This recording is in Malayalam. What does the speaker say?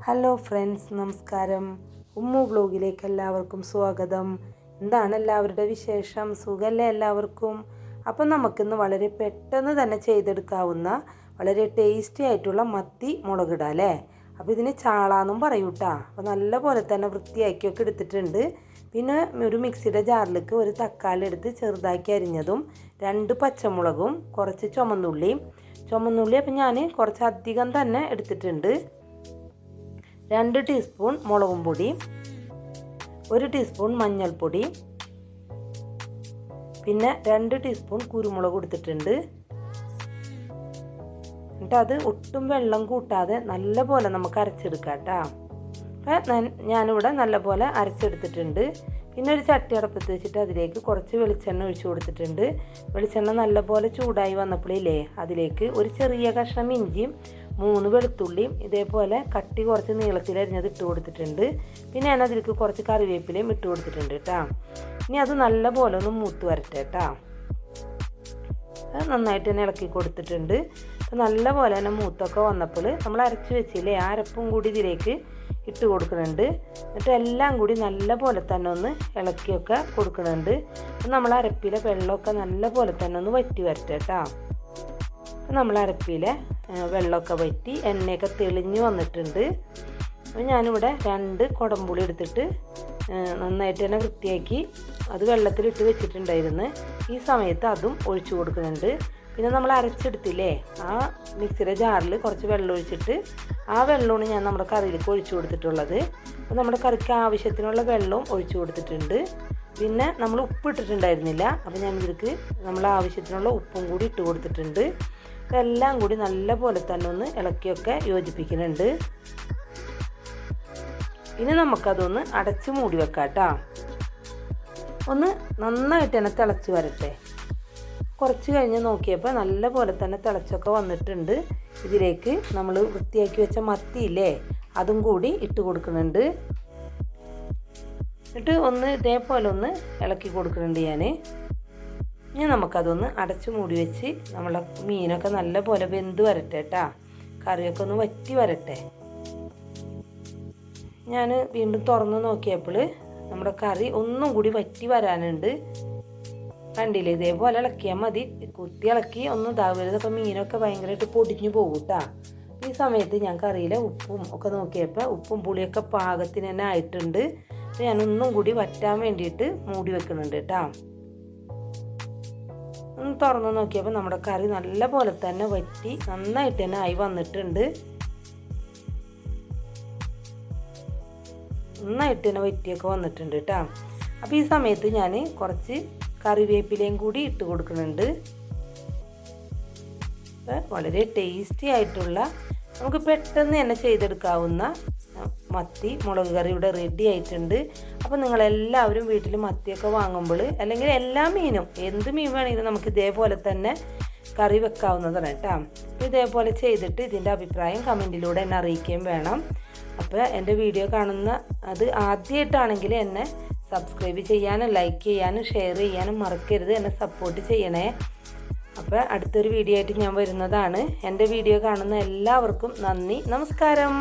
ഹലോ ഫ്രണ്ട്സ്, നമസ്കാരം. ഉമ്മു വ്ലോഗിലേക്ക് എല്ലാവർക്കും സ്വാഗതം. എന്താണ് എല്ലാവരുടെ വിശേഷം? സുഖമല്ലേ എല്ലാവർക്കും? അപ്പം നമുക്കിന്ന് വളരെ പെട്ടെന്ന് തന്നെ ചെയ്തെടുക്കാവുന്ന വളരെ ടേസ്റ്റി ആയിട്ടുള്ള മത്തി മുളകിടാം അല്ലേ. അപ്പോൾ ഇതിന് ചാളാന്നും പറയൂട്ടാ. അപ്പോൾ നല്ല പോലെ തന്നെ വൃത്തിയാക്കിയൊക്കെ എടുത്തിട്ടുണ്ട്. പിന്നെ ഒരു മിക്സിയുടെ ജാറിലേക്ക് ഒരു തക്കാളി എടുത്ത് ചെറുതാക്കി അരിഞ്ഞതും 2 പച്ചമുളകും കുറച്ച് ചുമന്നുള്ളി അപ്പം ഞാൻ കുറച്ച് അധികം തന്നെ എടുത്തിട്ടുണ്ട്. 2 ടീസ്പൂൺ മുളകും പൊടി, 1 ടീസ്പൂൺ മഞ്ഞൾപ്പൊടി, പിന്നെ 2 ടീസ്പൂൺ കുരുമുളക് എടുത്തിട്ടുണ്ട്. എന്നിട്ട് അത് ഒട്ടും വെള്ളം കൂട്ടാതെ നല്ല പോലെ നമുക്ക് അരച്ചെടുക്കാം കേട്ടോ. അപ്പം ഞാനിവിടെ നല്ല പോലെ അരച്ചെടുത്തിട്ടുണ്ട്. പിന്നെ ഒരു ചട്ടി അടപ്പത്ത് വെച്ചിട്ട് അതിലേക്ക് കുറച്ച് വെളിച്ചെണ്ണ ഒഴിച്ചു കൊടുത്തിട്ടുണ്ട്. വെളിച്ചെണ്ണ നല്ലപോലെ ചൂടായി വന്നപ്പോഴേ അതിലേക്ക് ഒരു ചെറിയ കഷ്ണം ഇഞ്ചിയും 3 വെളുത്തുള്ളിയും ഇതേപോലെ കട്ടി കുറച്ച് നീളത്തിലരിഞ്ഞത് ഇട്ട് കൊടുത്തിട്ടുണ്ട്. പിന്നെ ഞാൻ അതിലേക്ക് കുറച്ച് കറിവേപ്പിലയും ഇട്ട് കൊടുത്തിട്ടുണ്ട് കേട്ടോ. ഇനി അത് നല്ല പോലെ ഒന്ന് മൂത്ത് വരട്ടെ കേട്ടോ. അത് നന്നായിട്ട് തന്നെ ഇളക്കി കൊടുത്തിട്ടുണ്ട്. അപ്പോൾ നല്ല പോലെ തന്നെ മൂത്തൊക്കെ വന്നപ്പോൾ നമ്മൾ അരച്ച് വെച്ചില്ലേ, ആ അരപ്പും കൂടി ഇതിലേക്ക് ഇട്ട് കൊടുക്കുന്നുണ്ട്. എന്നിട്ട് എല്ലാം കൂടി നല്ല പോലെ തന്നെ ഒന്ന് ഇളക്കിയൊക്കെ കൊടുക്കുന്നുണ്ട്. അപ്പം നമ്മൾ അരപ്പിലെ വെള്ളമൊക്കെ നല്ല പോലെ തന്നെ ഒന്ന് വറ്റി വരട്ടെ കേട്ടോ. അപ്പം നമ്മൾ അരപ്പിലെ വെള്ളമൊക്കെ വറ്റി എണ്ണയൊക്കെ തെളിഞ്ഞ് വന്നിട്ടുണ്ട്. അപ്പോൾ ഞാനിവിടെ 2 കുടംപുളി എടുത്തിട്ട് നന്നായിട്ട് തന്നെ വൃത്തിയാക്കി അത് വെള്ളത്തിലിട്ട് വെച്ചിട്ടുണ്ടായിരുന്നു. ഈ സമയത്ത് അതും ഒഴിച്ചു കൊടുക്കുന്നുണ്ട്. പിന്നെ നമ്മൾ അരച്ചെടുത്തില്ലേ, ആ മിക്സിയുടെ ജാറിൽ കുറച്ച് വെള്ളം ഒഴിച്ചിട്ട് ആ വെള്ളമാണ് ഞാൻ നമ്മുടെ കറിയിലേക്ക് ഒഴിച്ചു കൊടുത്തിട്ടുള്ളത്. അപ്പോൾ നമ്മുടെ കറിക്ക് ആവശ്യത്തിനുള്ള വെള്ളവും ഒഴിച്ചു കൊടുത്തിട്ടുണ്ട്. പിന്നെ നമ്മൾ ഉപ്പ് ഇട്ടിട്ടുണ്ടായിരുന്നില്ല, അപ്പോൾ ഞാൻ ഇതിലേക്ക് നമ്മൾ ആവശ്യത്തിനുള്ള ഉപ്പും കൂടി ഇട്ട് കൊടുത്തിട്ടുണ്ട്. ഇതെല്ലാം കൂടി നല്ല പോലെ തന്നെ ഒന്ന് ഇളക്കിയൊക്കെ യോജിപ്പിക്കുന്നുണ്ട്. ഇനി നമുക്കതൊന്ന് അടച്ച് മൂടി വെക്കാം കേട്ടോ. ഒന്ന് നന്നായിട്ട് തന്നെ തിളച്ച് വരട്ടെ. കുറച്ച് കഴിഞ്ഞ് നോക്കിയപ്പോൾ നല്ല പോലെ തന്നെ തിളച്ചൊക്കെ വന്നിട്ടുണ്ട്. ഇതിലേക്ക് നമ്മൾ വൃത്തിയാക്കി വെച്ച മത്തിയില്ലേ, അതും കൂടി ഇട്ട് കൊടുക്കുന്നുണ്ട്. എന്നിട്ട് ഒന്ന് ഇതേപോലെ ഒന്ന് ഇളക്കി കൊടുക്കുന്നുണ്ട് ഞാൻ. ഇനി നമുക്കതൊന്ന് അടച്ച് മൂടി വെച്ച് നമ്മളെ മീനൊക്കെ നല്ല പോലെ വെന്ത് വരട്ടെ കേട്ടോ. കറിയൊക്കെ ഒന്ന് വറ്റി വരട്ടെ. ഞാൻ വീണ്ടും തുറന്ന് നോക്കിയപ്പോൾ നമ്മുടെ കറി ഒന്നും കൂടി വറ്റി വരാനുണ്ട്. കണ്ടില്ലേ, ഇതേപോലെ ഇളക്കിയാൽ മതി. കുത്തി ഇളക്കി ഒന്നും ഇതാവരുത്. അപ്പോൾ മീനൊക്കെ ഭയങ്കരമായിട്ട് പൊടിഞ്ഞു പോകും കേട്ടോ. ഈ സമയത്ത് ഞാൻ കറിയിലെ ഉപ്പും ഒക്കെ നോക്കിയപ്പോൾ ഉപ്പും പുളിയൊക്കെ പാകത്തിന് തന്നെ ആയിട്ടുണ്ട്. അപ്പോൾ ഞാൻ ഒന്നും കൂടി വറ്റാൻ വേണ്ടിയിട്ട് മൂടി വെക്കുന്നുണ്ട് കേട്ടോ. ഒന്ന് തുറന്ന് നോക്കിയപ്പോൾ നമ്മുടെ കറി നല്ല പോലെ തന്നെ വറ്റി നന്നായിട്ട് തന്നെ ആയി വന്നിട്ടുണ്ട്. നന്നായിട്ട് തന്നെ വറ്റിയൊക്കെ വന്നിട്ടുണ്ട് കേട്ടോ. അപ്പോൾ ഈ സമയത്ത് ഞാൻ കുറച്ച് കറിവേപ്പിലയും കൂടി ഇട്ട് കൊടുക്കുന്നുണ്ട്. വളരെ ടേസ്റ്റി ആയിട്ടുള്ള നമുക്ക് പെട്ടെന്ന് തന്നെ ചെയ്തെടുക്കാവുന്ന മത്തി മുളക് കറി ഇവിടെ റെഡി ആയിട്ടുണ്ട്. അപ്പോൾ നിങ്ങളെല്ലാവരും വീട്ടിൽ മത്തിയൊക്കെ വാങ്ങുമ്പോൾ, അല്ലെങ്കിൽ എല്ലാ മീനും എന്ത് മീൻ വേണമെങ്കിലും നമുക്ക് ഇതേപോലെ തന്നെ കറി വെക്കാവുന്നതാണ് കേട്ടോ. ഇതേപോലെ ചെയ്തിട്ട് ഇതിൻ്റെ അഭിപ്രായം കമൻറ്റിലൂടെ എന്നെ അറിയിക്കുകയും വേണം. അപ്പോൾ എൻ്റെ വീഡിയോ കാണുന്ന അത് ആദ്യമായിട്ടാണെങ്കിൽ എന്നെ സബ്സ്ക്രൈബ് ചെയ്യാനും ലൈക്ക് ചെയ്യാനും ഷെയർ ചെയ്യാനും മറക്കരുത്. എന്നെ സപ്പോർട്ട് ചെയ്യണേ. അപ്പോൾ അടുത്തൊരു വീഡിയോ ആയിട്ട് ഞാൻ വരുന്നതാണ്. എൻ്റെ വീഡിയോ കാണുന്ന എല്ലാവർക്കും നന്ദി, നമസ്കാരം.